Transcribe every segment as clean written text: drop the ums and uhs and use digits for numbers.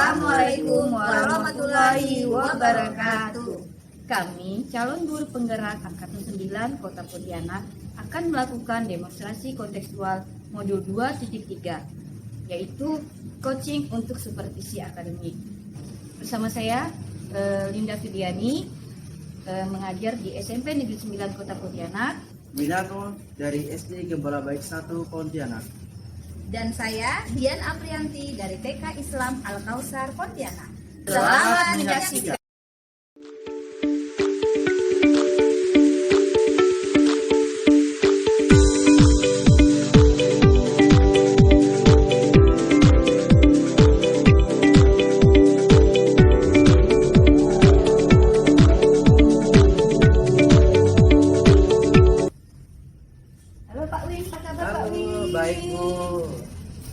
Assalamualaikum warahmatullahi wabarakatuh. Kami, calon guru penggerak Angkatan 9 Kota Pontianak, akan melakukan demonstrasi kontekstual modul 2.3, yaitu coaching untuk supervisi akademik. Bersama saya, Linda Fidiani, mengajar di SMP Negeri 9 Kota Pontianak. Minako dari SD Gembala Baik 1 Pontianak. Dan saya, Dian Aprianti dari TK Islam Al-Kausar Pontianak. Selamat menyaksikan. Halo Pak Win, apa kabar Pak Win? Halo, baik Bu.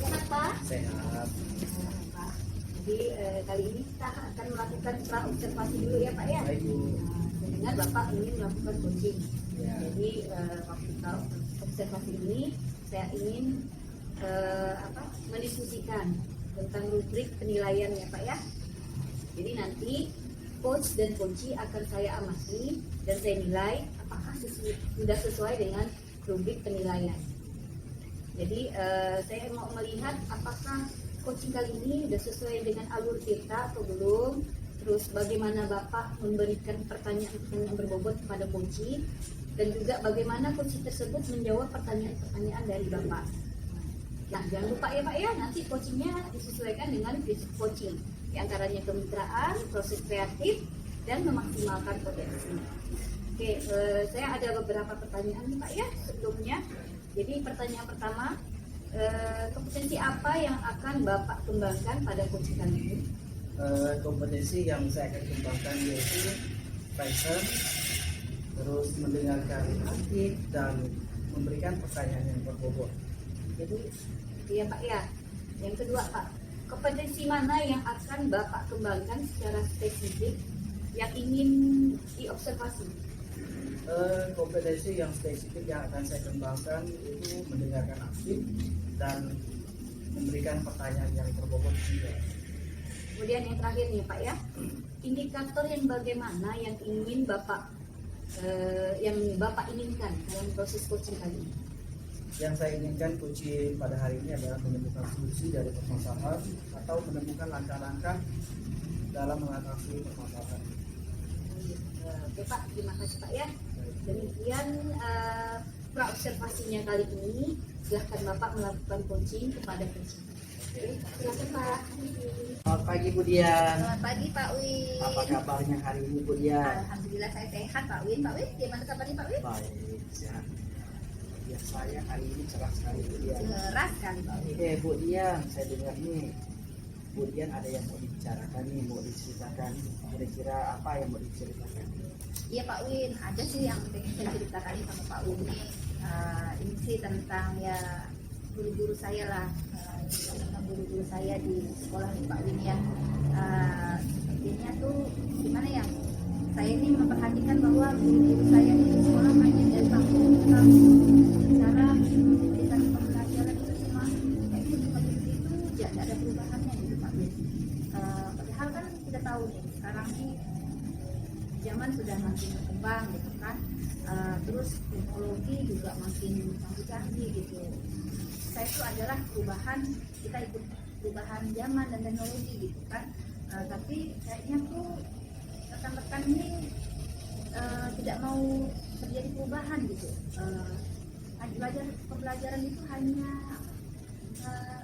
Sehat Pak? Sehat. Pak. Jadi kali ini kita akan melakukan pra-observasi dulu ya Pak ya? Baik Bu. Saya dengar Bapak ingin melakukan coaching. Ya. Jadi waktu observasi ini saya ingin mendiskusikan tentang rubrik penilaian ya Pak ya. Jadi nanti coach dan coachee akan saya amati dan saya nilai apakah sudah sesuai dengan rubrik penilaian. Jadi saya mau melihat apakah coaching kali ini sudah sesuai dengan alur kita atau belum. Terus bagaimana Bapak memberikan pertanyaan yang berbobot kepada coachee, dan juga bagaimana coachee tersebut menjawab pertanyaan-pertanyaan dari Bapak. Nah, jangan lupa ya Pak ya, nanti coachingnya disesuaikan dengan prinsip coaching, di antaranya kemitraan, proses kreatif, dan memaksimalkan potensi. Oke, saya ada beberapa pertanyaan nih Pak ya sebelumnya. Jadi pertanyaan pertama, kompetensi apa yang akan Bapak kembangkan pada coaching kali ini? Kompetensi yang saya akan kembangkan yaitu passion, terus mendengarkan aktif dan memberikan pertanyaan yang berbobot. Jadi, iya Pak ya. Yang kedua Pak, kompetensi mana yang akan Bapak kembangkan secara spesifik yang ingin diobservasi? Kompetensi yang spesifik yang akan saya kembangkan itu mendengarkan aktif dan memberikan pertanyaan yang berbobot juga. Kemudian yang terakhir nih Pak ya, indikator yang bagaimana yang ingin Bapak inginkan dalam proses coaching kali ini? Yang saya inginkan coaching pada hari ini adalah menemukan solusi dari permasalahan atau menemukan langkah-langkah dalam mengatasi permasalahan. Oke Pak, terima kasih Pak ya. Demikian pra-observasinya kali ini. Silahkan Bapak melakukan coaching kepada coaching. Oke, silakan Pak. Selamat pagi Bu Dian. Selamat pagi Pak Win. Apa kabarnya hari ini Bu Dian? Alhamdulillah saya sehat Pak Win. Pak Win, gimana kabarnya Pak Win? Baik, sehat. Ya, saya hari ini cerah sekali Bu Dian. Cerah sekali Pak Win. Bu Dian, saya dengar nih Bu Dian ada yang mau dibicarakan nih, mau diceritakan. Kira-kira apa yang mau diceritakan? Iya Pak Win, ada sih yang pengen saya ceritakan sama Pak Win. Ini sih tentang ya guru-guru saya lah, tentang guru-guru saya di sekolah nih Pak Win ya. Sepertinya tuh gimana ya? Saya ini memperhatikan bahwa guru-guru saya di sekolah hanya dari bangku cara memberikan pembelajaran itu cuma kayak gitu itu aja, tidak ada perubahannya gitu Pak Win. Padahal kan kita tahu nih sekarang nih zaman sudah makin berkembang gitu kan, terus teknologi juga makin canggih gitu. Saya itu adalah perubahan, kita ikut perubahan zaman dan teknologi gitu kan, tapi kayaknya tuh rekan-rekan ini tidak mau terjadi perubahan gitu. Pembelajaran itu hanya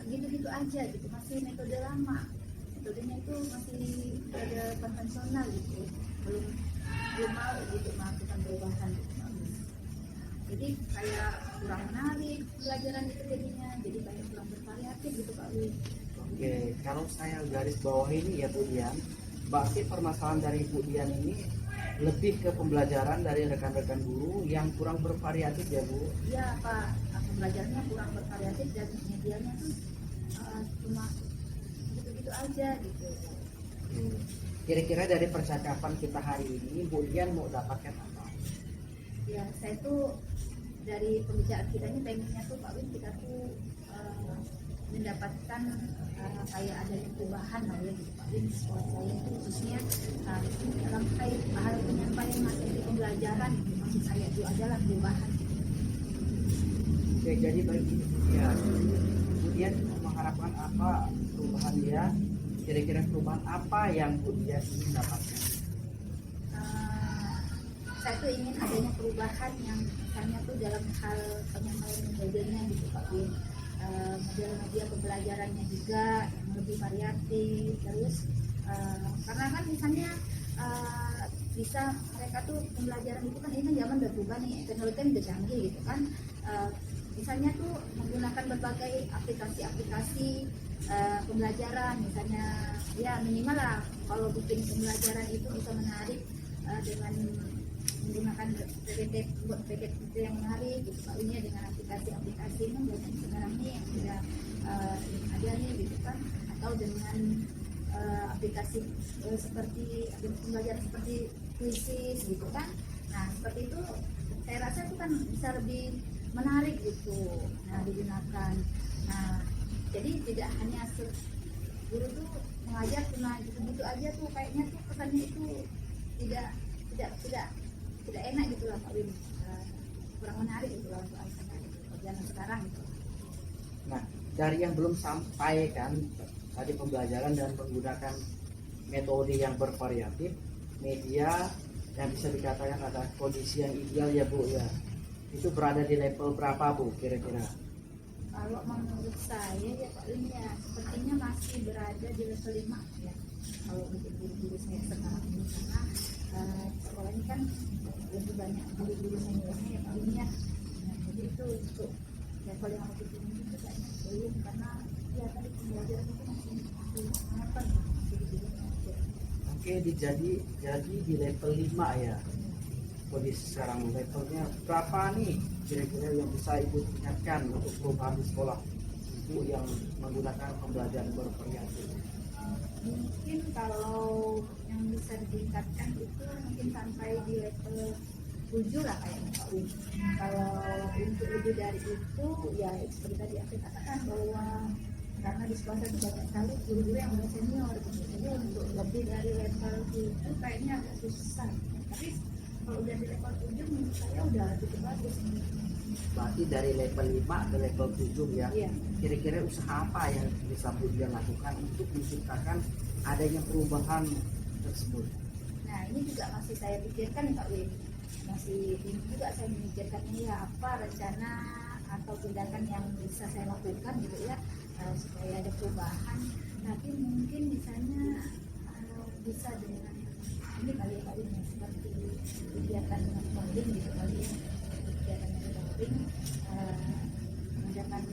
gitu-gitu aja gitu, masih metode lama, metodenya itu masih metode konvensional gitu, belum mau gitu melakukan perubahan gitu. Jadi kayak kurang menarik pelajaran itu jadinya, jadi kayak kurang bervariatif gitu Pak Wi. Oke, kalau saya garis bawah ini ya Bu Dian, berarti permasalahan dari Bu Dian ini lebih ke pembelajaran dari rekan-rekan guru yang kurang bervariatif ya Bu? Iya Pak, pembelajarannya kurang bervariatif dan medianya tuh cuma gitu-gitu aja gitu. Kira-kira dari percakapan kita hari ini Bu Dian mau dapatkan apa? Ya saya tuh dari pembicaraan kita ini pengennya tuh Pak Win kita tuh mendapatkan kayak adanya perubahan lah ya di Pak Win, di sekolah saya itu khususnya dalam hal penyampaian materi pembelajaran gitu. Maksud saya itu adalah perubahan. Oke, jadi bagi ya, kemudian mengharapkan apa perubahan dia, kira-kira perubahan apa yang dia ingin dapatkan? Saya tuh ingin adanya perubahan yang misalnya tuh dalam hal penyampaian metodenya gitu Pak Win, model media pembelajarannya juga yang lebih variatif, terus karena kan misalnya bisa mereka tuh pembelajaran itu kan ini kan zaman udah berubah nih, teknologi kan udah canggih gitu kan. Misalnya tuh menggunakan berbagai aplikasi-aplikasi pembelajaran, misalnya ya minimal lah kalau bikin pembelajaran itu bisa menarik dengan menggunakan buat PPT yang menarik gitu Pak Win, dengan aplikasi-aplikasi kan banyak sekarang nih yang sudah ada nih gitu kan, atau dengan aplikasi seperti pembelajaran seperti Quizzes gitu kan. Nah seperti itu saya rasa itu kan bisa lebih menarik gitu, nah digunakan. Nah jadi tidak hanya guru tuh mengajar cuma gitu-gitu aja tuh, kayaknya tuh kesannya itu tidak enak gitu lah Pak Win, kurang menarik gitu lah untuk anak-anak zaman sekarang gitu. Nah, dari yang belum sampai kan tadi pembelajaran dan menggunakan metode yang bervariatif, media yang bisa dikatakan ada kondisi yang ideal ya Bu ya, itu berada di level berapa Bu kira-kira? Kalau menurut saya ya Pak Win ya sepertinya masih berada di level 5 ya kalau untuk guru-guru saya sekarang ini, karena sekolah ini kan lebih banyak guru-guru seniornya ya Pak Win ya. Nah, jadi itu untuk level yang lebih tinggi itu kayaknya belum, karena ya tadi pembelajaran itu masih sangat penting, masih di. Oke, jadi di level 5 ya. Kondisi sekarang levelnya berapa nih kira-kira yang bisa Ibu tingkatkan untuk perubahan di sekolah Ibu yang menggunakan pembelajaran bervariatif? Mungkin kalau yang bisa ditingkatkan itu mungkin sampai di level 7 lah kayaknya Pak Win. Kalau untuk lebih dari itu ya seperti tadi aku katakan bahwa karena di sekolah saya banyak sekali guru-guru yang udah senior gitu. Jadi untuk lebih dari level 7 kayaknya agak susah. Tapi kalau udah di level 7 menurut saya udah cukup bagus. Berarti dari level 5 ke level 7 ya. Iya. Kira-kira usaha apa yang bisa Bu dia lakukan untuk menciptakan adanya perubahan tersebut? Nah ini juga masih saya pikirkan Pak Win, masih ini juga saya memikirkan ini ya apa rencana atau tindakan yang bisa saya lakukan gitu ya supaya ada perubahan. Tapi mungkin misalnya bisa dengan ini kali ya Pak Win, seperti kegiatan coding gitu kali ya, kegiatan coding mengadakan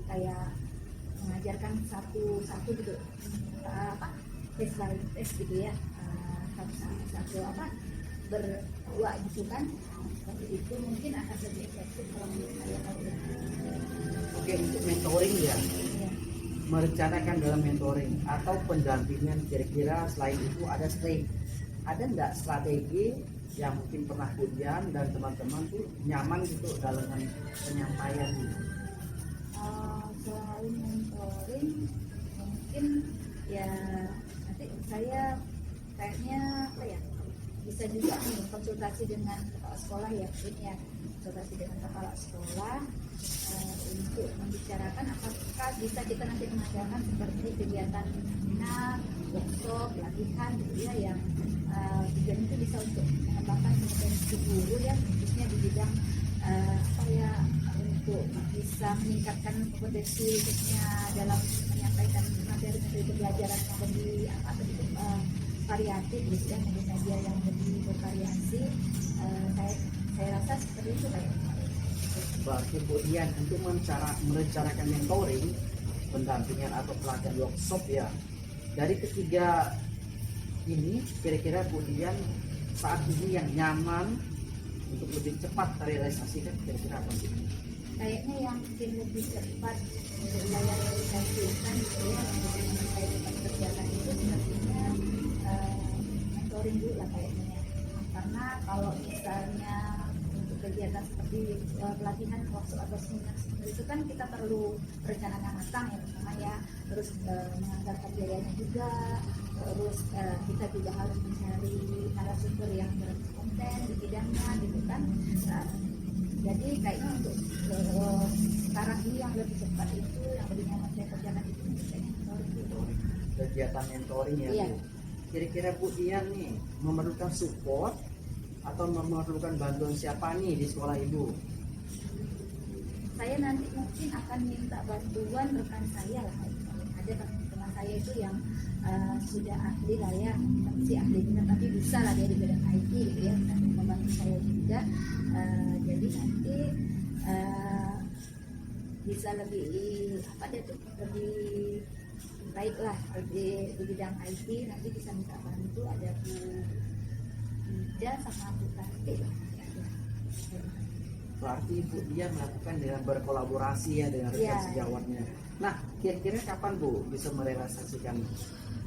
kayak mengajarkan satu gitu tes gitu ya, satu berdua gitu kan, seperti itu mungkin akan lebih efektif kalau menurut saya. Oke, untuk mentoring ya, Ya. merencanakan dalam mentoring atau pendampingan kira-kira selain itu ada nggak strategi yang mungkin pernah Budian dan teman-teman tuh nyaman gitu dalam penyampaian gitu? Selain mentoring mungkin ya nanti saya kayaknya apa ya bisa juga nih konsultasi dengan kepala sekolah ya, ini ya konsultasi dengan kepala sekolah untuk membicarakan apakah bisa kita nanti mengadakan seperti kegiatan seminar, workshop, pelatihan gitu ya, yang tujuan itu bisa untuk mengembangkan kompetensi guru ya, khususnya di bidang apa ya, untuk bisa meningkatkan kompetensi khususnya dalam menyampaikan materi pembelajaran yang lebih variatif gitu ya, media yang lebih bervariasi. Saya rasa seperti itu kayaknya. Berarti kemudian untuk merencanakan mentoring, pendampingan atau pelatihan workshop ya, dari ketiga ini kira-kira kemudian saat ini yang nyaman untuk lebih cepat terrealisasikan kira-kira apa sih? Kayaknya yang mungkin lebih cepat untuk layar realisasikan gitu ya, untuk menyampaikan kerjaan itu sepertinya mentoring dulu lah kayaknya, karena kalau misalnya untuk kegiatan kegiatan seperti pelatihan workshop atau seminar seperti itu kan kita perlu perencanaan yang matang ya pertama ya, terus menganggarkan biayanya juga, terus kita juga harus mencari narasumber yang berkompeten di bidangnya gitu kan. Jadi kayaknya untuk sekarang ini yang lebih cepat itu yang lebih nyaman saya kerjakan itu kegiatan mentoring ya Iya. Bu. Kira-kira Bu Dian nih memerlukan support atau memerlukan bantuan siapa nih di sekolah Ibu? Saya nanti mungkin akan minta bantuan rekan saya lah. Ada teman saya itu yang sudah ahli lah ya, si ahlinya tapi bisa lah dia di bidang IT gitu ya, dan membantu saya juga. Jadi nanti bisa lebih apa dia tuh lebih baik lah di bidang IT, nanti bisa minta bantu ada Bu Ida sama Bu Tati lah. Berarti Ibu Dian melakukan dengan berkolaborasi ya dengan rekan Iya. sejawatnya. Nah, kira-kira kapan Bu bisa merealisasikan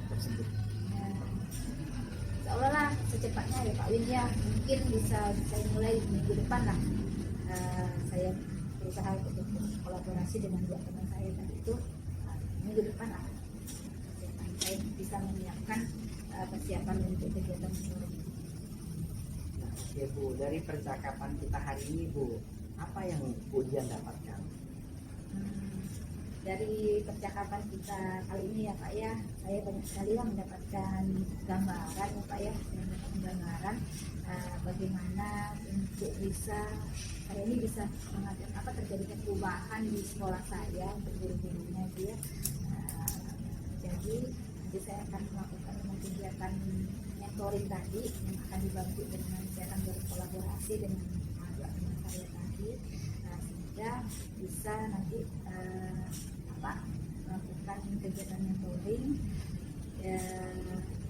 tersebut? Insya Allah lah secepatnya ya Pak Win ya, mungkin bisa saya mulai minggu depan lah. Saya berusaha untuk kolaborasi dengan dua teman saya tadi itu, minggu depan lah saya bisa menyiapkan persiapan untuk kegiatan mentoring. Nah, oke Bu, dari percakapan kita hari ini Bu, apa yang Bu Dian dapatkan? Dari percakapan kita kali ini ya Pak ya, saya banyak sekali lah mendapatkan gambaran ya Pak ya, mendapatkan gambaran bagaimana untuk bisa saya ini bisa mengajak apa terjadinya perubahan di sekolah saya untuk guru-gurunya itu ya. Jadi nanti saya akan melakukan kegiatan mentoring tadi yang akan dibantu dengan saya akan berkolaborasi dengan dua teman saya tadi, sehingga bisa nanti melakukan kegiatan mentoring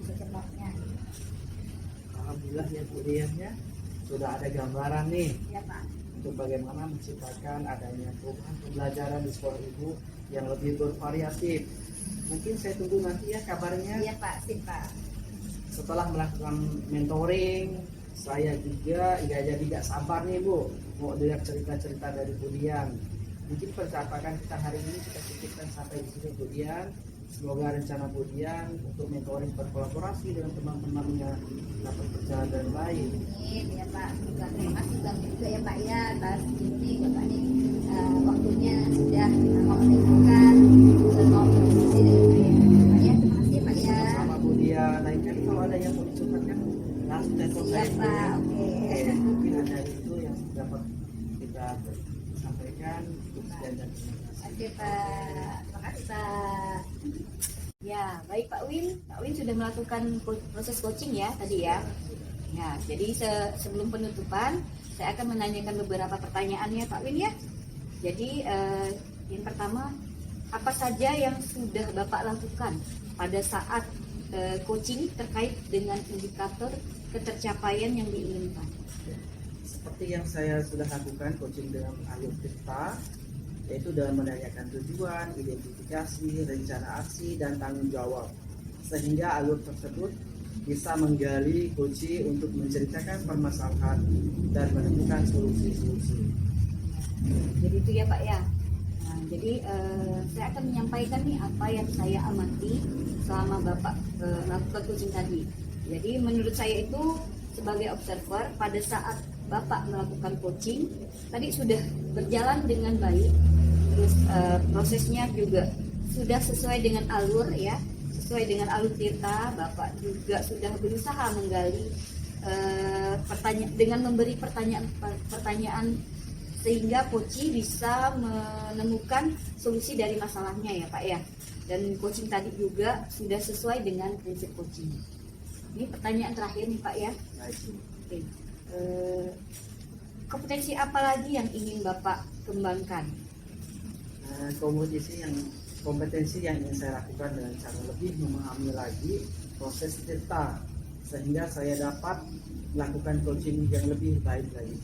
secepatnya. Alhamdulillah ya Bu Dian ya, sudah ada gambaran nih Ya Pak. untuk bagaimana menciptakan adanya perubahan pembelajaran di sekolah Ibu yang lebih bervariatif. Mungkin saya tunggu nanti ya kabarnya. Iya Pak, sip Pak. Setelah melakukan mentoring, saya juga jadi gak sabar nih Bu, mau dengar cerita-cerita dari Bu Dian. Mungkin percakapan kita hari ini kita cukupkan sampai di sini Bu Dian. Semoga rencana Bu Dian untuk mentoring berkolaborasi dengan teman-temannya dapat berjalan dengan baik. Amin ya Pak. Terima kasih banyak juga ya Pak ya atas ini Bapak nih waktunya sudah mau menentukan mau berdiskusi dengan saya. Pak ya, terima kasih Pak ya. Sama Bu Dian, lain kali kalau ada yang mau dicurhatkan langsung telepon Iya saya. Bu, ya. Pak, oke. Mungkin ada itu yang dapat kita sampaikan. Sekian dan terima kasih. Oke Pak, terima kasih Pak. Ya, baik Pak Win. Pak Win sudah melakukan proses coaching ya tadi ya. Ya, jadi sebelum penutupan, saya akan menanyakan beberapa pertanyaan ya Pak Win ya. Jadi yang pertama, apa saja yang sudah Bapak lakukan pada saat coaching terkait dengan indikator ketercapaian yang diinginkan? Seperti yang saya sudah lakukan coaching dengan Alur Tirta, yaitu dalam menanyakan tujuan, identifikasi, rencana aksi, dan tanggung jawab. Sehingga alur tersebut bisa menggali kunci untuk menceritakan permasalahan dan menemukan solusi-solusi. Jadi itu ya Pak ya. Nah, jadi saya akan menyampaikan nih apa yang saya amati selama Bapak melakukan coaching tadi. Jadi menurut saya itu sebagai observer pada saat Bapak melakukan coaching tadi sudah berjalan dengan baik. Terus prosesnya juga sudah sesuai dengan alur ya, sesuai dengan alur Tirta. Bapak juga sudah berusaha menggali pertanyaan dengan memberi pertanyaan sehingga coach bisa menemukan solusi dari masalahnya ya Pak ya. Dan coaching tadi juga sudah sesuai dengan prinsip coaching. Ini pertanyaan terakhir nih Pak ya. Oke. Kompetensi apa lagi yang ingin Bapak kembangkan? Kompetensi yang ingin saya lakukan dengan cara lebih memahami lagi proses Tirta, sehingga saya dapat melakukan coaching yang lebih baik lagi.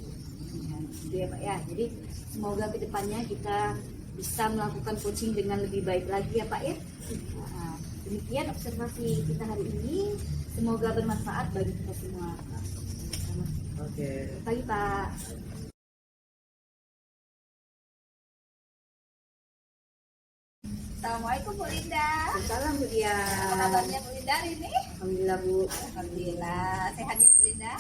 Gitu ya Pak ya. Jadi semoga kedepannya kita bisa melakukan coaching dengan lebih baik lagi ya Pak ya. Nah, demikian observasi kita hari ini. Semoga bermanfaat bagi kita semua. Oke. Selamat pagi Pak. Assalamualaikum Bu Linda. Salam Bu Dian. Apa kabarnya Bu Linda hari ini? Alhamdulillah Bu. Alhamdulillah sehat ya Bu Linda.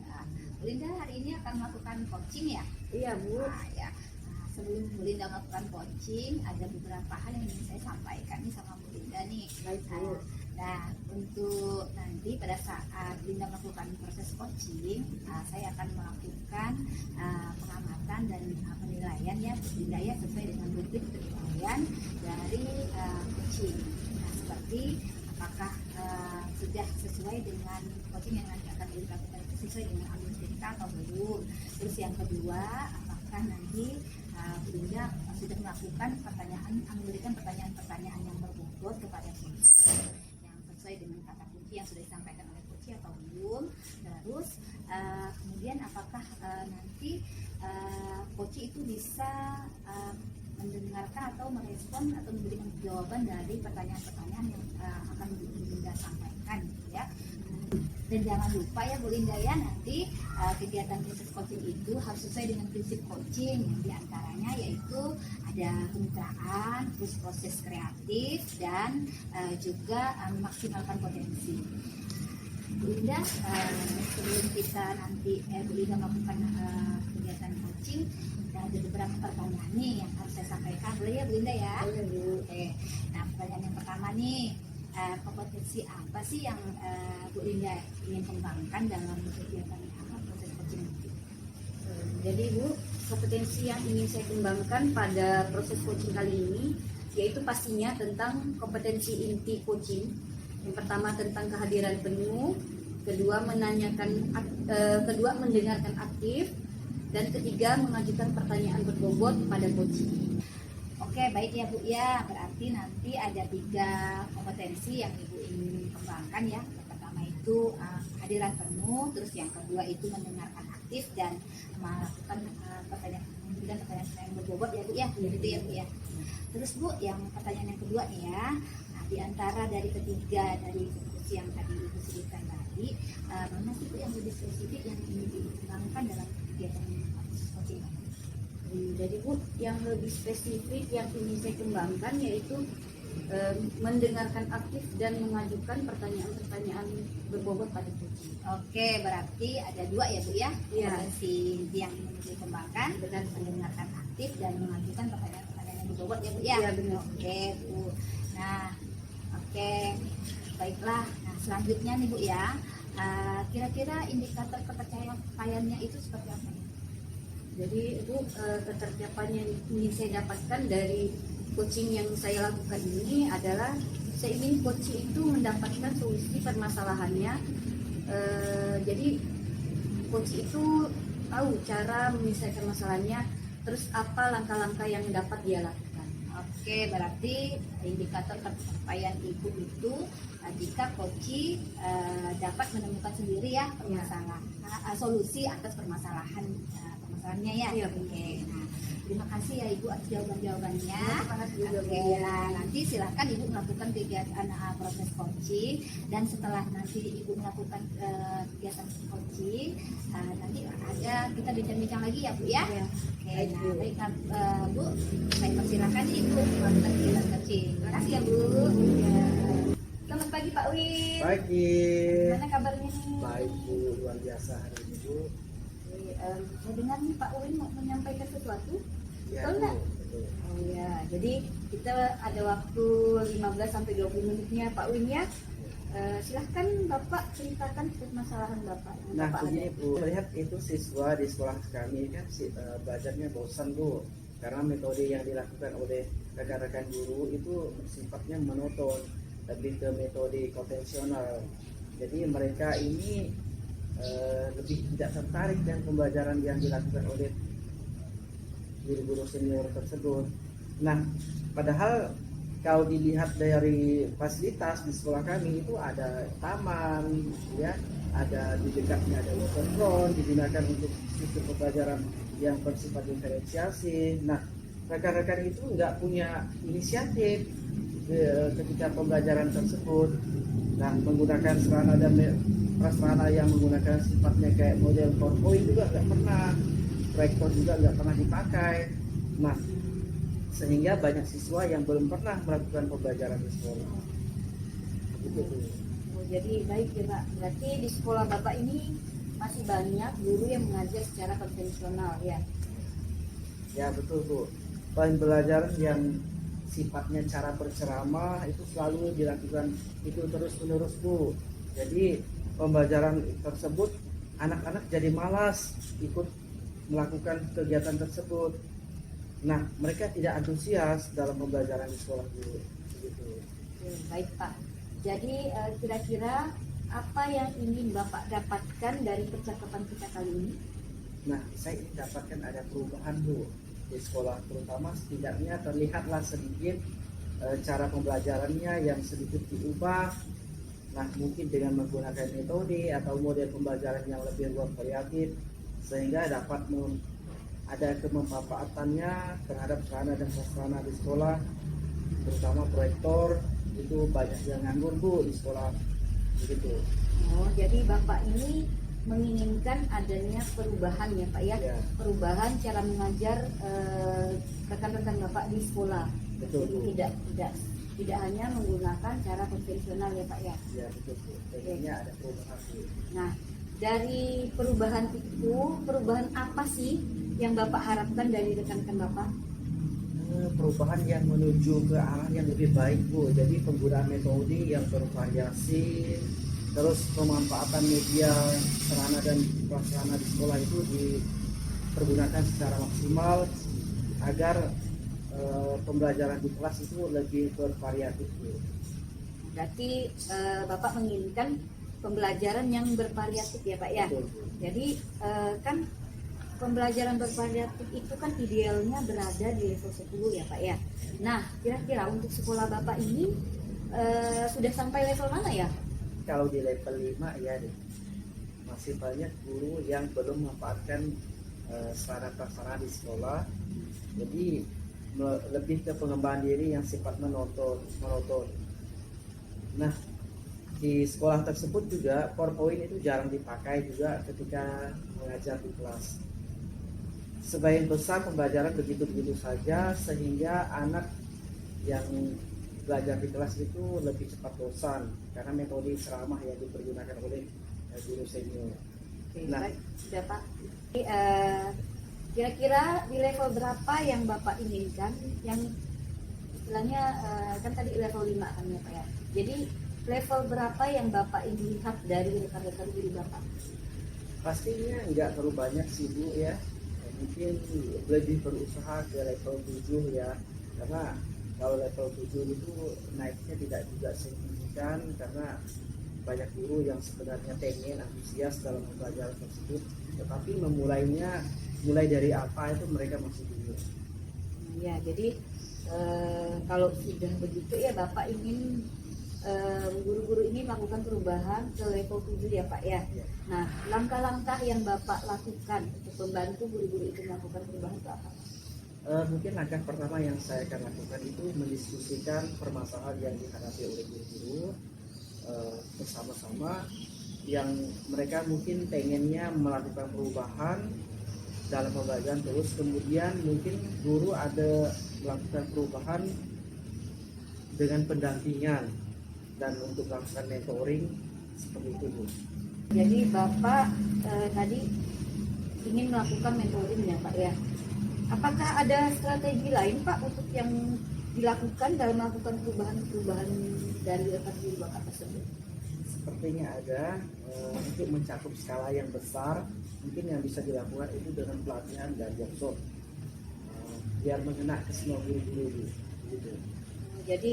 Nah, Bu Linda hari ini akan melakukan coaching ya? Iya Bu. Nah, ya. Nah, sebelum Bu Linda melakukan coaching, ada beberapa hal yang ingin saya sampaikan nih sama Bu Linda nih. Baik Bu. Nah, untuk nanti pada saat Linda melakukan proses coaching, saya akan melakukan pengamatan dan penilaian ya, Linda ya, sesuai dengan rutine penilaian dari coaching. Nah, seperti apakah sudah sesuai dengan coaching yang nanti akan dilakukan itu sesuai dengan alur atau belum. Terus yang kedua, apakah nanti Linda sudah melakukan pertanyaan, memberikan pertanyaan-pertanyaan yang berbobot kepada coaching yang sesuai dengan kata kunci yang sudah disampaikan oleh coaching atau belum. Terus kemudian apakah nanti coaching itu bisa mendengarkan atau merespon atau memberikan jawaban dari pertanyaan-pertanyaan yang akan Linda sampaikan gitu ya. Dan jangan lupa ya Bu Linda ya, nanti kegiatan proses coaching itu harus sesuai dengan prinsip coaching, yang diantaranya yaitu ada kemitraan, terus proses kreatif, dan juga memaksimalkan potensi. Bu Linda, sebelum kita nanti Bu Linda melakukan kegiatan coaching, ada beberapa pertanyaan nih yang harus saya sampaikan. Boleh ya Bu Linda ya? Boleh Bu. Oke. Nah, pertanyaan yang pertama nih, kompetensi apa sih yang Bu Linda ingin kembangkan dalam kegiatan proses coaching? Jadi Bu, kompetensi yang ingin saya kembangkan pada proses coaching kali ini yaitu pastinya tentang kompetensi inti coaching. Yang pertama tentang kehadiran penuh, kedua mendengarkan aktif, dan ketiga mengajukan pertanyaan berbobot pada coaching. Oke, baik ya Bu ya. Berarti nanti ada 3 kompetensi yang Ibu ingin kembangkan ya. Yang pertama itu kehadiran penuh, terus yang kedua itu mendengarkan aktif dan melakukan memberikan pertanyaan yang berbobot ya Bu ya. Begitu ya Bu ya. Terus Bu, yang pertanyaan yang kedua nih ya. Nah, di antara dari ketiga dari kompetensi yang tadi Ibu sebutkan tadi, mana sih Bu yang lebih spesifik yang ingin dikembangkan dalam kegiatan coaching? Jadi Bu, yang lebih spesifik yang ingin saya kembangkan yaitu mendengarkan aktif dan mengajukan pertanyaan-pertanyaan berbobot pada coaching. Oke, berarti ada 2 ya Bu ya, Iya. kompetensi yang ingin dikembangkan dengan mendengarkan aktif dan mengajukan pertanyaan-pertanyaan yang berbobot ya Bu ya. Iya, benar. Oke Bu. Nah, oke, baiklah. Nah, selanjutnya nih Bu ya, kira-kira indikator kepercayaannya itu seperti apa ya? Jadi Bu, ketercapaian yang ingin saya dapatkan dari coaching yang saya lakukan ini adalah saya ingin coaching itu mendapatkan solusi permasalahannya. Jadi coaching itu tahu cara menyelesaikan masalahnya, terus apa langkah-langkah yang dapat dia lakukan. Oke, berarti indikator pencapaian Ibu itu jika coaching dapat menemukan sendiri ya solusi atas permasalahannya ya. Iya, Oke. Nah, terima kasih ya Ibu atas jawaban-jawabannya. Terima kasih juga, Bu. Oke, nah, nanti silakan Ibu melakukan kegiatan proses coaching, dan setelah nanti Ibu melakukan kegiatan coaching, nanti ada kita bincang-bincang lagi ya Bu ya. Iya. Oke, Baik, nah Bu. baik Bu, saya persilakan Ibu melakukan kegiatan coaching. Terima kasih ya Bu. Ya. Selamat pagi Pak Win. Pagi. Gimana kabarnya nih? Baik Bu, luar biasa hari ini Bu. Saya dengar nih Pak Win mau menyampaikan sesuatu. Ya, Betul Bu, nggak? betul. Oh ya, jadi kita ada waktu 15-20 menitnya Pak Win ya. Silahkan Bapak ceritakan permasalahan Bapak. yang Nah, Bapak begini hadapi. Bu, melihat itu siswa di sekolah kami kan belajarnya bosan Bu, karena metode yang dilakukan oleh rekan-rekan guru itu sifatnya monoton, lebih ke metode konvensional. Jadi mereka ini lebih tidak tertarik dengan pembelajaran yang dilakukan oleh guru-guru senior tersebut. Nah, padahal kalau dilihat dari fasilitas di sekolah kami itu ada taman, ya, ada di dekatnya ada waterfront digunakan untuk sistem pembelajaran yang bersifat diferensiasi. Nah, rekan-rekan itu nggak punya inisiatif ketika pembelajaran tersebut. Nah, menggunakan sarana dan prasarana yang menggunakan sifatnya kayak model PowerPoint juga nggak pernah, proyektor juga nggak pernah dipakai. Nah, sehingga banyak siswa yang belum pernah melakukan pembelajaran di sekolah. Begitu Bu. Oh, jadi baik ya Pak. Berarti di sekolah Bapak ini masih banyak guru yang mengajar secara konvensional ya. Ya betul Bu. Pembelajaran yang sifatnya cara berceramah itu selalu dilakukan itu terus menerus Bu. Jadi pembelajaran tersebut anak-anak jadi malas ikut melakukan kegiatan tersebut. Nah, mereka tidak antusias dalam pembelajaran di sekolah Bu. Begitu. Oke, baik Pak. Jadi kira-kira apa yang ingin Bapak dapatkan dari percakapan kita kali ini? Nah, saya ingin dapatkan ada perubahan Bu di sekolah, terutama setidaknya terlihatlah sedikit cara pembelajarannya yang sedikit diubah. Nah, mungkin dengan menggunakan metode atau model pembelajaran yang lebih variatif sehingga dapat ada kemanfaatannya terhadap sarana dan prasarana di sekolah, terutama proyektor itu banyak yang nganggur Bu di sekolah begitu. Oh, jadi Bapak ini menginginkan adanya perubahan ya Pak ya, Ya. perubahan cara mengajar rekan-rekan Bapak di sekolah. Betul, Jadi Bu. tidak hanya menggunakan cara konvensional ya Pak ya. Ya betul Bu. Pengennya ada perubahan Bu. Nah, dari perubahan itu, perubahan apa sih yang Bapak harapkan dari rekan-rekan Bapak? Perubahan yang menuju ke arah yang lebih baik Bu. Jadi penggunaan metode yang bervariasi, terus pemanfaatan media sarana dan prasarana di sekolah itu dipergunakan secara maksimal agar pembelajaran di kelas itu lebih bervariatif Bu. Berarti Bapak menginginkan pembelajaran yang bervariatif ya Pak ya. Betul, Bu. Jadi kan pembelajaran bervariatif itu kan idealnya berada di level 10 ya Pak ya. Nah, kira-kira untuk sekolah Bapak ini sudah sampai level mana ya? Kalau di level 5 ya masih banyak guru yang belum memanfaatkan sarana prasarana di sekolah. Jadi lebih ke pengembangan diri yang sifat monoton. Nah, di sekolah tersebut juga PowerPoint itu jarang dipakai juga ketika mengajar di kelas. Sebagian besar pembelajaran begitu-begitu saja sehingga anak yang belajar di kelas itu lebih cepat bosan karena metode ceramah yang dipergunakan oleh guru senior. Oke, Nah. baik, sudah Pak. Jadi, kira-kira di level berapa yang Bapak inginkan? Yang istilahnya kan tadi level 5 kan ya Pak ya. Jadi level berapa yang Bapak ingin lihat dari rekan-rekan guru Bapak? Pastinya nggak terlalu banyak sih Bu ya. Mungkin lebih berusaha ke level 7 ya. Karena kalau level 7 itu naiknya tidak juga signifikan karena banyak guru yang sebenarnya pengen antusias dalam pembelajaran tersebut, tetapi mulai dari apa itu mereka masih bingung. Ya, jadi kalau sudah begitu ya Bapak ingin guru-guru ini melakukan perubahan ke level 7 ya Pak ya. Ya. Nah, langkah-langkah yang Bapak lakukan untuk membantu guru-guru itu melakukan perubahan itu apa? Mungkin langkah pertama yang saya akan lakukan itu mendiskusikan permasalahan yang dihadapi oleh guru-guru bersama-sama, yang mereka mungkin pengennya melakukan perubahan dalam pembelajaran, terus kemudian mungkin guru ada melakukan perubahan dengan pendampingan dan untuk melakukan mentoring seperti itu Bu. Jadi Bapak tadi ingin melakukan mentoring ya Pak ya. Apakah ada strategi lain Pak untuk yang dilakukan dalam melakukan perubahan-perubahan dari rekan guru Bapak tersebut? Sepertinya ada untuk mencakup skala yang besar, mungkin yang bisa dilakukan itu dengan pelatihan dan workshop biar mengena ke semua guru-guru gitu. Jadi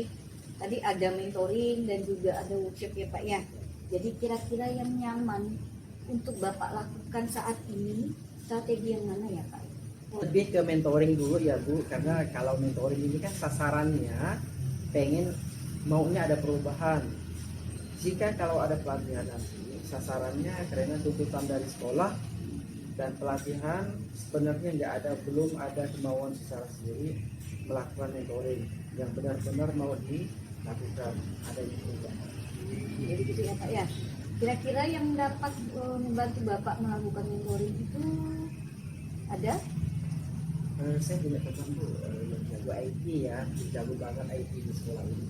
tadi ada mentoring dan juga ada workshop ya Pak ya. Jadi kira-kira yang nyaman untuk Bapak lakukan saat ini strategi yang mana ya Pak? Lebih ke mentoring dulu ya Bu, karena kalau mentoring ini kan sasarannya pengen maunya ada perubahan. Jika kalau ada pelatihan nanti sasarannya karena tuntutan dari sekolah dan pelatihan sebenarnya belum ada kemauan secara sendiri melakukan mentoring yang benar-benar mau dilakukan adanya perubahan. Jadi gitu ya Pak ya. Kira-kira yang dapat membantu Bapak melakukan mentoring itu ada? Saya punya teman Bu yang jago IT ya, jago banget IT di sekolah ini.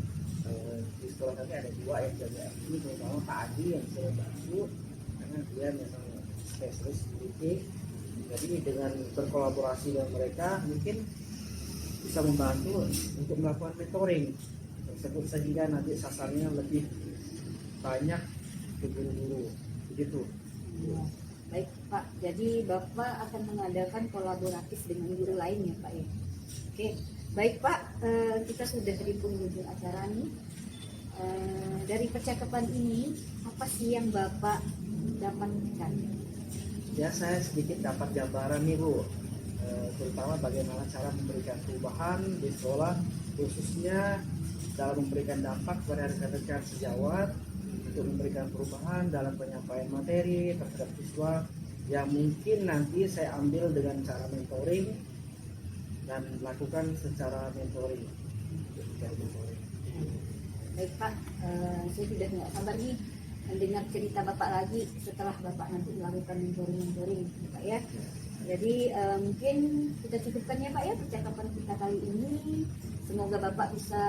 Di sekolah kami ada 2 yang jago IT, terutama Pak Adi yang saya bantu karena dia memang spesialis IT. Jadi dengan berkolaborasi dengan mereka mungkin bisa membantu untuk melakukan mentoring tersebut sehingga nanti sasarannya lebih banyak ke guru-guru begitu. Baik Pak, jadi Bapak akan mengadakan kolaboratif dengan guru lain ya Pak ya. Oke, baik Pak, kita sudah di penghujung acara nih. Dari percakapan ini, apa sih yang Bapak dapatkan? Ya saya sedikit dapat gambaran nih Bu, terutama bagaimana cara memberikan perubahan di sekolah khususnya dalam memberikan dampak kepada rekan-rekan sejawat untuk memberikan perubahan dalam penyampaian materi terhadap siswa yang mungkin nanti saya ambil dengan cara mentoring dan lakukan secara mentoring. Baik Pak, saya sudah nggak sabar nih mendengar cerita Bapak lagi setelah Bapak nanti melakukan mentoring Pak ya. Jadi mungkin kita cukupkan ya Pak ya percakapan kita kali ini. Semoga Bapak bisa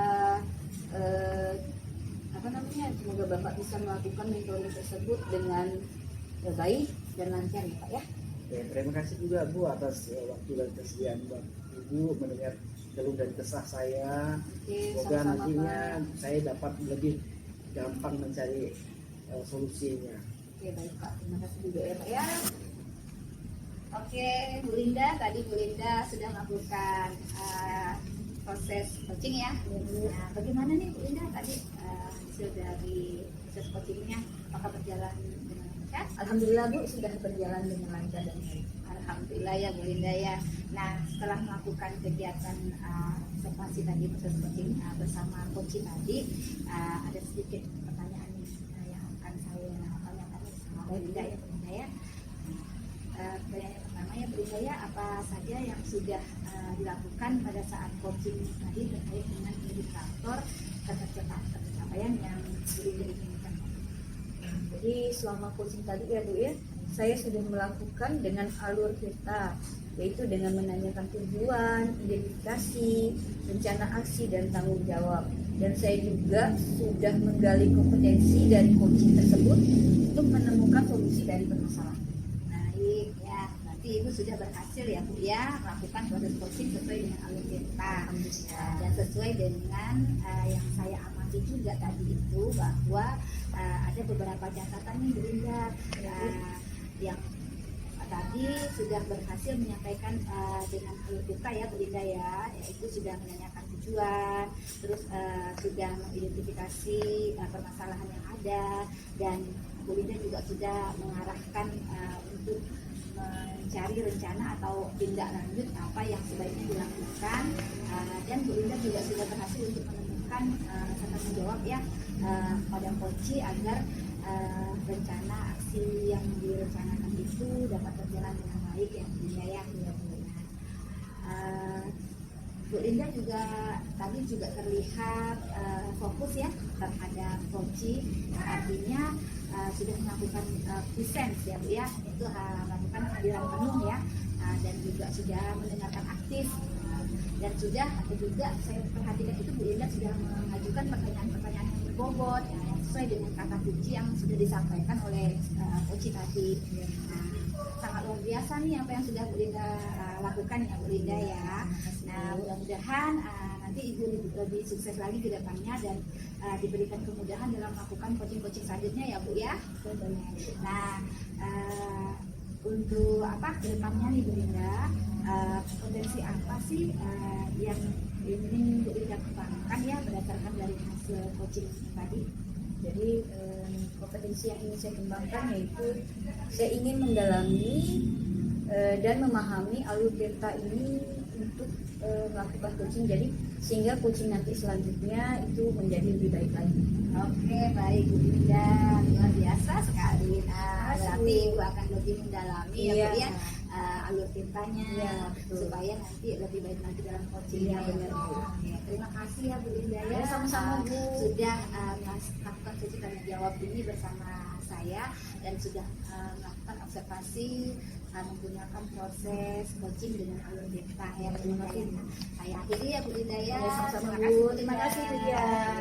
semoga Bapak bisa melakukan mentoring tersebut dengan baik dan lancar ya Pak ya. Ya, terima kasih juga Bu atas waktu dan kesediaan buat Ibu mendengar keluh dan kesah saya. Oke, Semoga sama-sama, nantinya Pak. saya dapat lebih gampang mencari solusinya. Oke baik Pak, terima kasih juga ya Pak ya. Oke, Bu Linda, tadi Bu Linda sudah melakukan proses coaching ya. Nah, bagaimana nih Bu Linda tadi hasil dari proses coachingnya? Apakah berjalan dengan lancar? Alhamdulillah Bu sudah berjalan dengan lancar dan baik. Alhamdulillah ya Bu Linda ya. Nah, setelah melakukan kegiatan observasi tadi proses coaching bersama coach tadi, ada sedikit pertanyaan yang akan saya tanyakan sama Bu Linda ya, Bu Linda ya. Pertanyaan pertama ya Bu Linda ya, apa saja yang sudah dilakukan pada saat coaching tadi terkait dengan indikator pencapaian yang Bu Linda inginkan? Jadi selama coaching tadi ya Bu ya, saya sudah melakukan dengan alur kita, yaitu dengan menanyakan tujuan, identifikasi, rencana aksi dan tanggung jawab. Dan saya juga sudah menggali kompetensi dari coaching tersebut untuk menemukan solusi dari permasalahan. Baik ya, berarti Ibu sudah berhasil ya Bu ya melakukan proses coaching sesuai dengan alur kita dan sesuai dengan yang saya amati juga tadi itu bahwa ada beberapa catatan nih Bu Linda yang tadi sudah berhasil menyampaikan dengan alur kita ya Bu Linda ya, yaitu sudah menanyakan tujuan, terus sudah mengidentifikasi permasalahan yang ada, dan Bu Linda juga sudah mengarahkan untuk mencari rencana atau tindak lanjut apa yang sebaiknya dilakukan, dan Bu Linda juga sudah berhasil untuk menemukan serta menjawab ya pada coach agar rencana aksi yang direncanakan itu dapat berjalan dengan baik ya Bu Linda ya. Bu Linda juga tadi juga terlihat fokus ya terhadap coaching, artinya sudah melakukan presence ya Bu ya, itu melakukan hadiran penuh ya, dan juga sudah mendengarkan aktif, dan sudah juga saya perhatikan itu Bu Linda sudah mengajukan pertanyaan-pertanyaan yang berbobot ya, yang sesuai dengan kata kunci yang sudah disampaikan oleh coach tadi. Sangat luar biasa nih apa yang sudah Bu Linda lakukan ya Bu Linda ya. Nah, mudah-mudahan nanti Ibu lebih sukses lagi ke depannya dan diberikan kemudahan dalam melakukan coaching-coaching selanjutnya ya Bu ya. Nah, untuk apa ke depannya nih Bu Linda, potensi apa sih yang ingin Bu Linda kembangkan ya berdasarkan dari hasil coaching tadi? Jadi kompetensi yang ingin saya kembangkan yaitu saya ingin mendalami dan memahami alur tirta ini untuk melakukan coaching, jadi sehingga coaching nanti selanjutnya itu menjadi lebih baik lagi. Oke, baik Bu Linda, luar biasa sekali. Nah, berarti Ibu akan lebih mendalami ya Bu ya alur tintanya supaya nanti lebih baik lagi dalam coachingnya. Benar Bu. Oke, terima kasih ya Bu Linda ya, Sama-sama Bu. Sudah melakukan sesi tanya jawab ini bersama saya dan sudah melakukan observasi menggunakan proses coaching dengan alur beta ya. Terima kasih. Saya akhiri ya Bu Linda ya. Sama-sama, Terima kasih. Bu. Terima kasih, Bu Dian.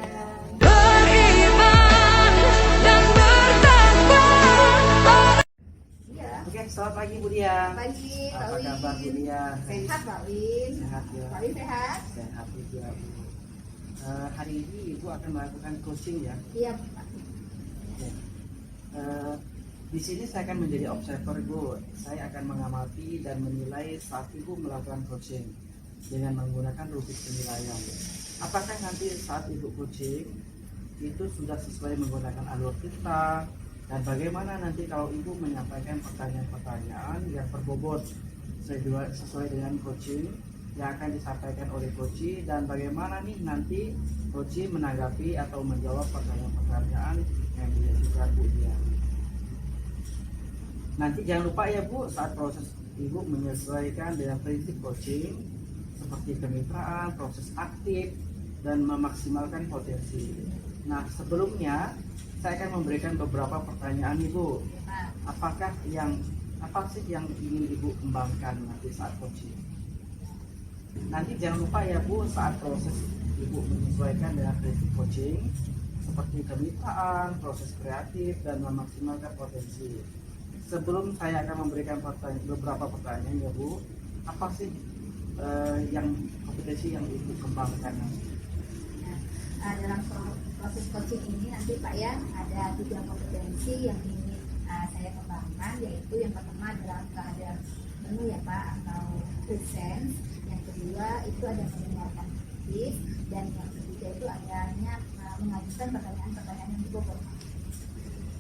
Iya. Oke, selamat pagi Bu Dian. Pagi, Pak Apa Win. kabar Bu Dian? Sehat Pak Win. Sehat ya. Pak Win sehat? Sehat juga Bu. Hari ini Ibu akan melakukan coaching ya. Iya Pak. Oke. Di sini saya akan menjadi observer Bu. Saya akan mengamati dan menilai saat Ibu melakukan coaching dengan menggunakan rubrik penilaian. Apakah nanti saat Ibu coaching itu sudah sesuai menggunakan alur kita, dan bagaimana nanti kalau Ibu menyampaikan pertanyaan-pertanyaan yang berbobot sesuai dengan coaching yang akan disampaikan oleh coach, dan bagaimana nih nanti coach menanggapi atau menjawab pertanyaan-pertanyaan yang diajukan Bu Dian. Nanti jangan lupa ya Bu, saat proses Ibu menyesuaikan dengan prinsip coaching seperti kemitraan, proses aktif, dan memaksimalkan potensi. Nah, sebelumnya saya akan memberikan beberapa pertanyaan Ibu. Pak. Apa sih yang ingin Ibu kembangkan nanti saat coaching? Nanti jangan lupa ya Bu, saat proses Ibu menyesuaikan dengan prinsip coaching seperti kemitraan, proses kreatif, dan memaksimalkan potensi. Sebelum saya akan memberikan beberapa pertanyaan ya Bu, apa sih yang kompetensi yang Ibu kembangkan nanti? Dalam proses coaching ini nanti Pak ya, ada 3 kompetensi yang ingin saya kembangkan, yaitu yang pertama adalah keadaan penuh ya Pak, atau presence. Yang kedua itu ada mendengarkan aktif, dan yang ketiga itu adanya mengajukan pertanyaan-pertanyaan yang berbobot.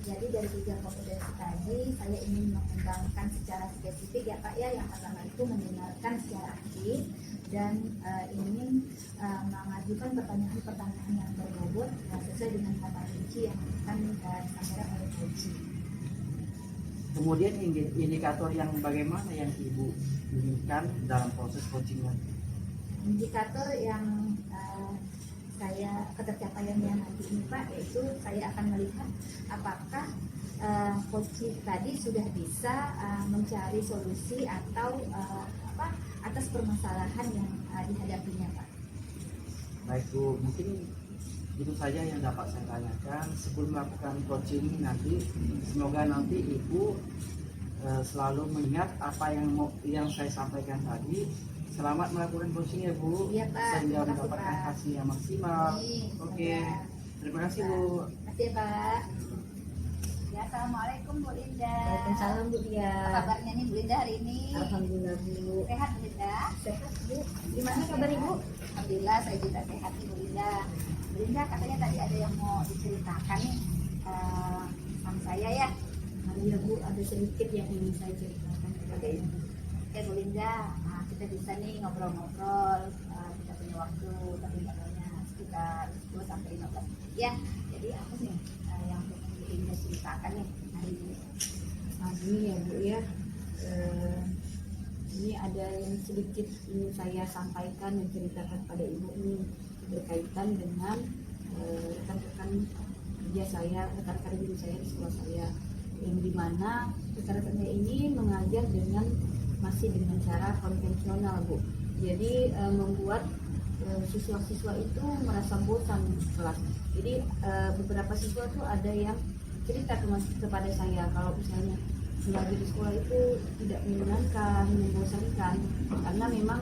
Jadi dari 3 kompetensi tadi saya ingin mengembangkan secara spesifik ya Pak ya. Yang pertama itu mendengarkan secara aktif, dan ingin mengajukan pertanyaan-pertanyaan yang berbobot sesuai dengan kata kunci yang akan disampaikan oleh coach. Kemudian indikator yang bagaimana yang Ibu inginkan dalam proses coachingnya? Indikator yang saya ketercapaian yang nanti ini Pak, yaitu saya akan melihat apakah coach tadi sudah bisa mencari solusi atau atas permasalahan yang dihadapinya Pak. Baik Bu, mungkin itu saja yang dapat saya tanyakan sebelum melakukan coaching ini nanti. Semoga nanti Ibu selalu mengingat apa yang saya sampaikan tadi. Selamat melakukan coaching ya Bu. Iya Pak. Sehingga Terima kasih, mendapatkan Pak. hasil yang maksimal. Oke. Terima kasih Bu. Terima kasih ya Pak. Ya, assalamualaikum Bu Linda. Waalaikumsalam, Bu Apa Dian. kabarnya nih Bu Linda hari ini? Alhamdulillah, Bu. Sehat Bu Linda? Sehat, Bu. Gimana kabar Ibu? Alhamdulillah saya juga sehat nih Bu Linda. Bu Linda katanya tadi ada yang mau diceritakan nih sama saya ya. Iya, Bu, ada sedikit yang ingin saya ceritakan kepada Ibu. Oke Bu Linda, kita bisa nih ngobrol-ngobrol, kita punya waktu tapi katanya sekitar 10 sampai 15 menit ya. Jadi apa sih yang ingin Bu Linda ceritakan nih hari ini? Ini ya Bu ya, ini ada yang sedikit ingin saya sampaikan dan ceritakan pada Ibu ini berkaitan dengan rekan-rekan kerja saya, rekan-rekan guru saya di sekolah saya, yang dimana rekan-rekannya ini mengajar masih dengan cara konvensional Bu. Jadi membuat siswa-siswa itu merasa bosan di kelas. Jadi beberapa siswa tuh ada yang cerita kepada saya kalau misalnya belajar di sekolah itu tidak menyenangkan, membosankan, karena memang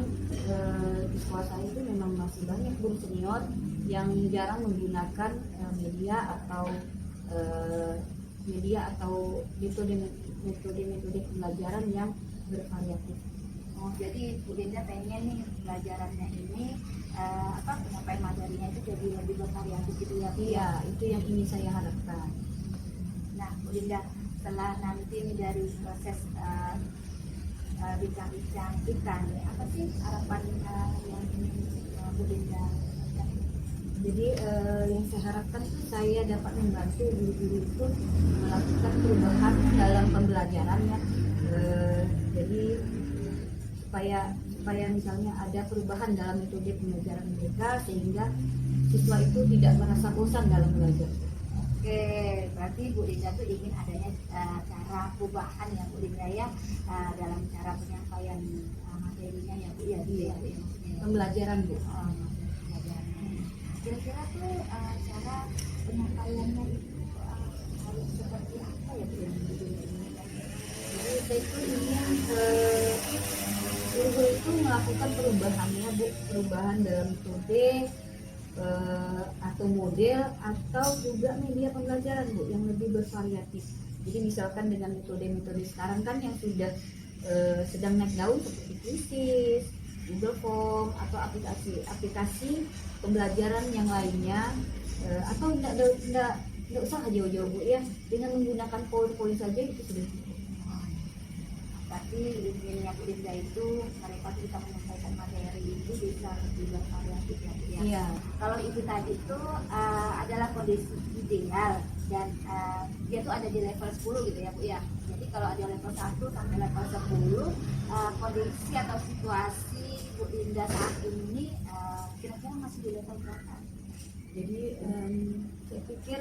di sekolah saya itu memang masih banyak guru senior yang jarang menggunakan media atau metode pembelajaran yang bervariatif. Oh, jadi Bu Linda pengen nih pelajarannya ini penyampaian materinya itu jadi lebih bervariatif gitu ya Bu? Iya, itu yang ingin saya harapkan. Nah Bu Linda, setelah nanti nih dari proses bincang-bincang kita nih, apa sih harapan yang ingin Bu Linda? Jadi yang saya harapkan itu saya dapat membantu guru-guru itu melakukan perubahan dalam pembelajaran ya. Jadi supaya misalnya ada perubahan dalam metode pembelajaran mereka sehingga siswa itu tidak merasa bosan dalam belajar. Oke, berarti Bu Linda tuh ingin adanya cara arah perubahan ya Bu Linda ya, dalam cara penyampaian materinya ya Bu ya, gitu ya Bu ya, maksudnya ya. Pembelajaran Bu. Pembelajaran. Kira-kira tuh cara penyampaiannya itu harus seperti apa ya Bu ya? Jadi saya itu ingin guru itu melakukan perubahan ya Bu, perubahan dalam metode atau model atau juga media pembelajaran Bu yang lebih bervariatif. Jadi misalkan dengan metode-metode sekarang kan yang sudah sedang naik daun seperti Quizizz, Google Form atau aplikasi pembelajaran yang lainnya, atau tidak usah jauh-jauh Bu ya, dengan menggunakan PowerPoint saja itu sudah cukup. Tapi intinya Bu Linda itu mereka bisa menyampaikan materi itu bisa lebih bervariatif ya Bu ya. Iya. Kalau itu tadi itu adalah kondisi ideal dan dia tuh ada di level 10 gitu ya Bu ya. Jadi kalau ada level 1 sampai level 10, kondisi atau situasi Bu Linda saat ini kira-kira masih di level berapa? Jadi saya pikir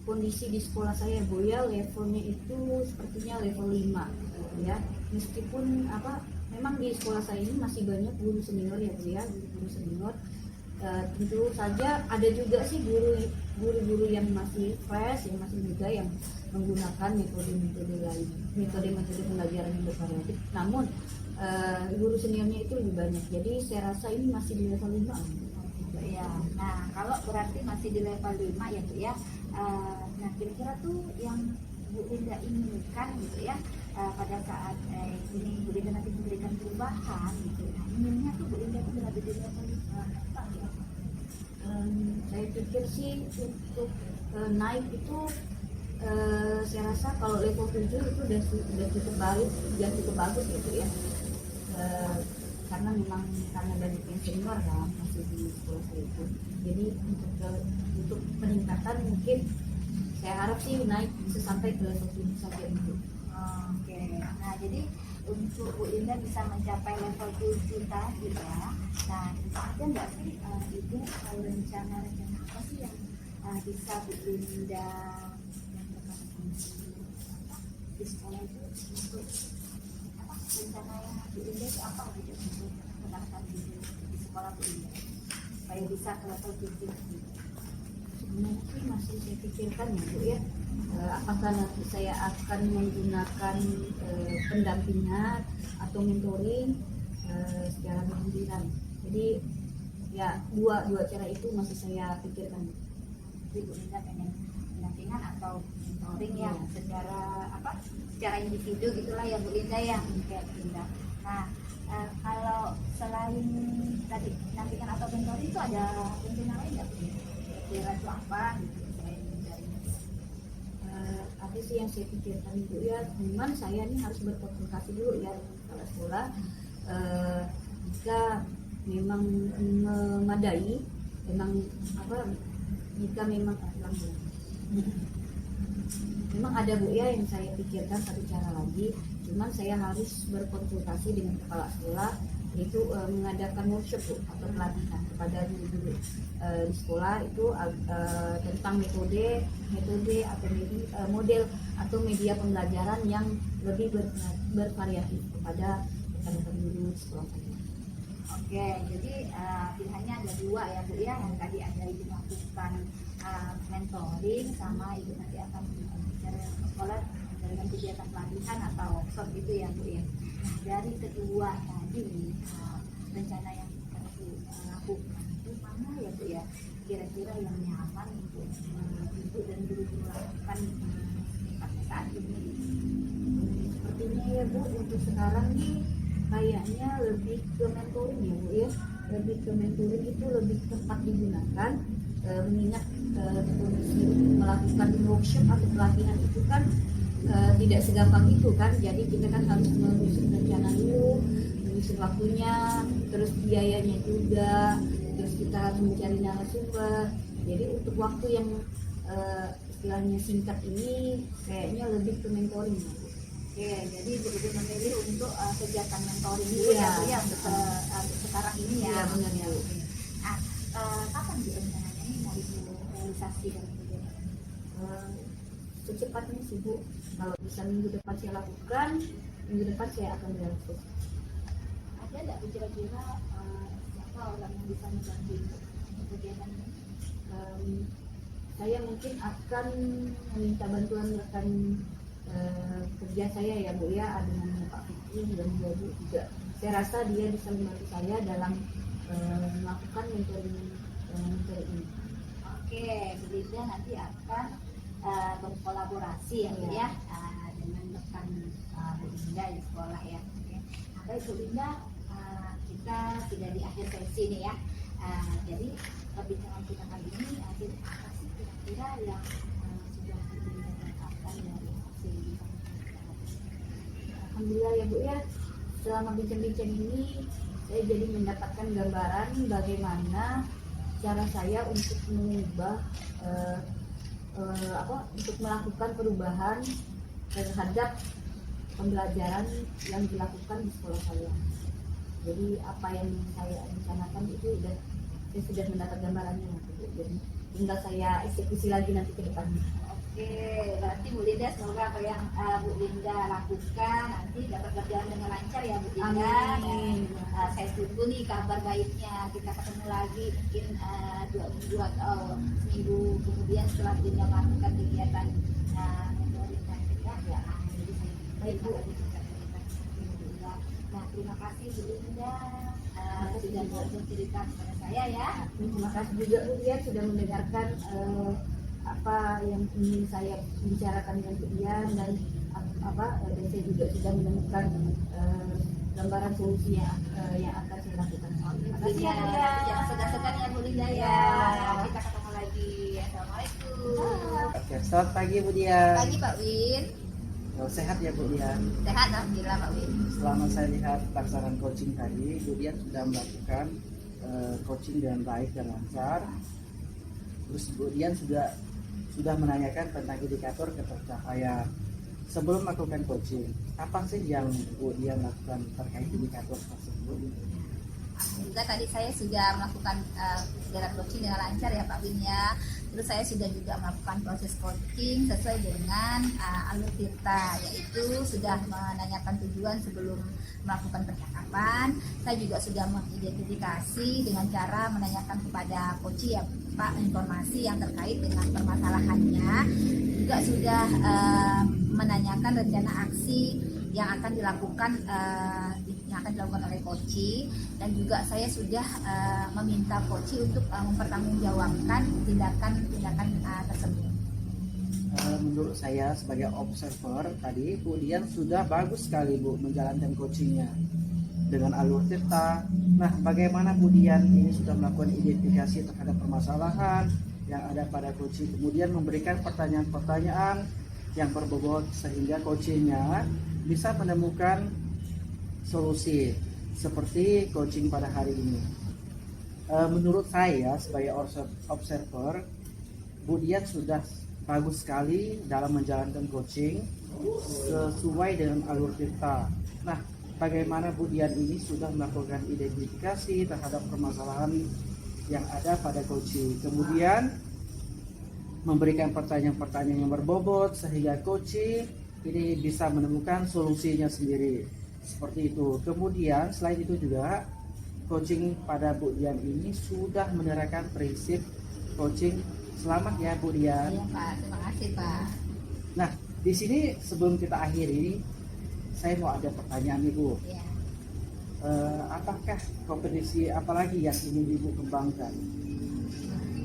kondisi di sekolah saya Bu ya, levelnya itu sepertinya level 5 ya. Meskipun memang di sekolah saya ini masih banyak guru senior ya Bu ya, guru senior. Tentu saja ada juga sih guru-guru yang masih fresh, yang masih muda, yang menggunakan metode-metode lain, metode-metode pembelajaran yang bervariatif. Namun guru seniornya itu lebih banyak. Jadi saya rasa ini masih di level 5 ya. Nah, kalau berarti masih di level 5 ya Bu ya. Nah, kira-kira tuh yang Bu Linda inginkan gitu ya, pada saat ini Bu Linda nanti memberikan perubahan gitu. Nah, inginnya tuh Bu Linda tuh berada di level apa ya? Saya pikir sih untuk naik itu saya rasa kalau level 7 itu sudah cukup bagus gitu ya. Karena memang karena banyak yang senior kan masih di sekolah saya itu. Jadi untuk peningkatan mungkin saya harap sih naik bisa sampai ke level 7 saja itu. Oke. Nah, jadi untuk Bu Linda bisa mencapai level 7 tadi ya. Nah, ada nggak sih ide atau rencana-rencana apa sih yang bisa Bu Linda di sekolah itu untuk rencana yang Bu Linda itu apa gitu untuk menerapkan di sekolah Bu Linda supaya bisa ke level 7 gitu. Sebenarnya sih masih saya pikirkan ya Bu ya, apakah nanti saya akan menggunakan pendampingan atau mentoring secara bergiliran. Jadi ya dua cara itu masih saya pikirkan. Jadi Bu Linda pengen pendampingan atau mentoring ya secara individu gitulah ya Bu Linda ya kayak Bu Linda. Nah, kalau selain tadi pendampingan atau mentoring itu ada rencana lain nggak Bu Linda? Kira itu apa gitu selain dari Ada sih yang saya pikirkan Bu ya, memang saya ini harus berkomunikasi dulu ya dengan kepala sekolah. Jika memang memadai, jika memang memang ada Bu ya yang saya pikirkan satu cara lagi, cuman saya harus berkonsultasi dengan kepala sekolah, yaitu mengadakan workshop Bu, atau pelatihan kepada guru-guru di sekolah itu tentang metode atau model atau media pembelajaran yang lebih bervariatif kepada rekan-rekan guru di sekolah saya. Oke, jadi pilihannya ada dua ya Bu ya, yang tadi ada Ibu melakukan mentoring sama Ibu nanti akan bicara sekolah dengan kegiatan pelatihan atau workshop gitu ya Bu ya. Nah, dari kedua tadi rencana yang akan Bu lakukan itu mana ya Bu ya, kira-kira yang nyaman untuk Ibu dan guru-guru lakukan saat ini? Sepertinya ya Bu, untuk sekarang nih kayaknya lebih ke mentoring ya Bu ya, lebih ke mentoring itu lebih tepat digunakan, mengingat kondisi melakukan workshop atau pelatihan itu kan tidak segampang itu kan, jadi kita kan harus menyusun rencana dulu, menyusun waktunya, terus biayanya juga, terus kita harus mencari narasumber. Jadi untuk waktu yang istilahnya singkat ini kayaknya lebih ke mentoring ya Bu. Oke, jadi betul-betul memilih untuk kegiatan mentoring dulu ya Bu ya untuk sekarang ini ya. Iya benar ya Bu. Nah, kapan Bu rencananya ini mau realisasi dari kegiatan? secepatnya sih Bu. Kalau bisa minggu depan saya lakukan, minggu depan saya akan dilakukan. Ada nggak kira-kira siapa orang yang bisa membantu untuk kegiatan ini? Saya mungkin akan meminta bantuan rekan kerja saya ya Bu ya, ada namanya Pak Fikri dan Bu juga. Saya rasa dia bisa membantu saya dalam melakukan mentoring ini. Oke, Bu Linda nanti akan berkolaborasi ya Bu ya, dengan rekan Bu Linda di sekolah ya. Oke. Nah, baik Bu Linda, kita sudah di akhir sesi nih ya. Jadi perbincangan kita kali ini apa sih kira-kira yang sudah Bu Linda dapatkan dari hasil Alhamdulillah ya Bu ya, selama bincang-bincang ini saya jadi mendapatkan gambaran bagaimana cara saya untuk mengubah untuk melakukan perubahan terhadap pembelajaran yang dilakukan di sekolah saya. Jadi apa yang saya rencanakan itu saya sudah mendapat gambarannya. Jadi tinggal saya eksekusi lagi nanti ke depannya. Oke, berarti Bu Linda semoga apa yang Bu Linda lakukan nanti dapat berjalan dengan lancar ya Bu Linda. Amin. Dan, saya tunggu nih kabar baiknya. Kita ketemu lagi mungkin 2 minggu atau seminggu kemudian setelah Bu Linda melakukan kegiatan mentoring dan kita ya. Jadi saya baik Bu. Nah, terima kasih Bu Linda sudah bercerita kepada saya ya. Terima kasih juga Bu ya sudah mendengarkan apa yang ingin saya bicarakan dengan Bu Dian dan dan saya juga sudah menemukan gambaran solusi yang akan saya lakukan. Terima kasih ya Bu Linda. Jangan segan-segan ya Bu Linda ya. Kita ketemu lagi. Assalamualaikum. Oke, selamat pagi Bu Dian. Pagi Pak Win. Sehat ya Bu Dian. Sehat alhamdulillah Pak Win. Selama saya lihat pelaksanaan coaching tadi, Bu Dian sudah melakukan coaching dengan baik dan lancar. Terus Bu Dian sudah menanyakan tentang indikator ketercapaian. Sebelum melakukan coaching, apa sih yang Bu Dian lakukan terkait indikator tersebut? Juga tadi saya sudah melakukan kegiatan coaching dengan lancar ya Pak Win ya. Terus saya sudah juga melakukan proses coaching sesuai dengan alur Tirta, yaitu sudah menanyakan tujuan sebelum melakukan percakapan. Saya juga sudah mengidentifikasi dengan cara menanyakan kepada coach ya Pak informasi yang terkait dengan permasalahannya. Juga sudah menanyakan rencana aksi yang akan dilakukan oleh coach, dan juga saya sudah meminta coach untuk mempertanggungjawabkan tindakan tersebut. Menurut saya sebagai observer tadi Bu Dian sudah bagus sekali Bu menjalankan coachingnya dengan alur Tirta. Nah, bagaimana Bu Dian ini sudah melakukan identifikasi terhadap permasalahan yang ada pada coaching, kemudian memberikan pertanyaan-pertanyaan yang berbobot sehingga coachingnya bisa menemukan solusi seperti coaching pada hari ini. Menurut saya sebagai observer, Bu Dian sudah bagus sekali dalam menjalankan coaching sesuai dengan alur Tirta. Nah, bagaimana Bu Dian ini sudah melakukan identifikasi terhadap permasalahan yang ada pada coaching, kemudian memberikan pertanyaan-pertanyaan yang berbobot sehingga coaching ini bisa menemukan solusinya sendiri. Seperti itu. Kemudian selain itu juga coaching pada Bu Dian ini sudah menerapkan prinsip coaching. Selamat ya Bu Dian. Iya Pak, terima kasih Pak. Nah, di sini sebelum kita akhiri, saya mau ada pertanyaan nih Bu. Ya. Apakah kompetisi apalagi yang ingin Ibu kembangkan?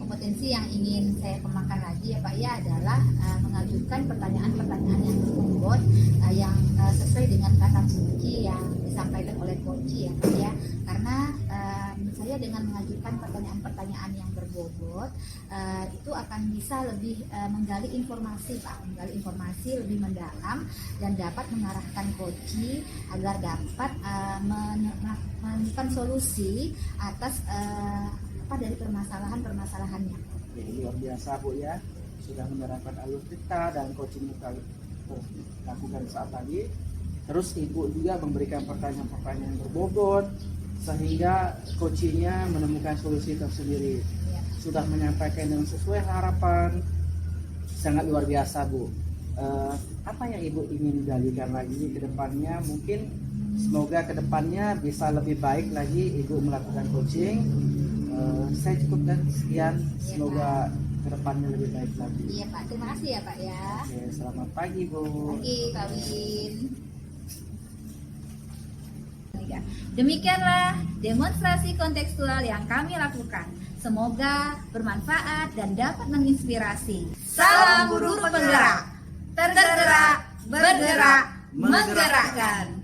Kompetensi yang ingin saya kembangkan lagi ya Pak ya adalah mengajukan pertanyaan-pertanyaan yang berbobot yang sesuai dengan kata kunci yang disampaikan oleh coach ya Pak ya. Karena saya dengan mengajukan pertanyaan-pertanyaan yang berbobot itu akan bisa lebih menggali informasi Pak, menggali informasi lebih mendalam dan dapat mengarahkan coach agar dapat menemukan solusi atas dari permasalahannya. Jadi luar biasa Bu ya, sudah menerapkan alur Tirta dan coaching yang lakukan saat tadi. Terus Ibu juga memberikan pertanyaan-pertanyaan berbobot sehingga coachingnya menemukan solusi tersendiri. Ya. Sudah menyampaikan dengan sesuai harapan, sangat luar biasa Bu. Apa yang Ibu ingin galikan lagi ke depannya? Mungkin semoga ke depannya bisa lebih baik lagi Ibu melakukan coaching. Saya cukupkan sekian, semoga ke depannya lebih baik lagi. Iya Pak, terima kasih ya Pak ya. Oke, selamat pagi Bu. Pagi Pak Win. Demikianlah demonstrasi kontekstual yang kami lakukan. Semoga bermanfaat dan dapat menginspirasi. Salam guru penggerak, tergerak, bergerak, menggerakkan.